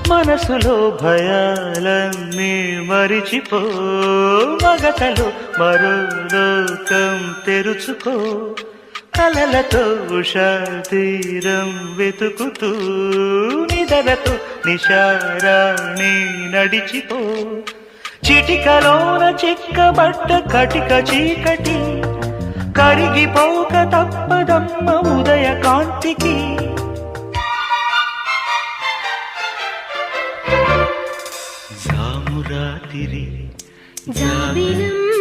మనసులో భయాలన్నీ మరిచిపో, మగతలో మరో లోకం తెరుచుకో, కలలతో ఉషా తీరం వెతుకుతూ నిదలతో నిశారాణి నడిచిపో. చిటికలోన చిక్కబట్ట కటిక చీకటి కరిగిపోక తప్పదమ్మ ఉదయ కాంతికి. జామురాతిరి జాబిలమ్మ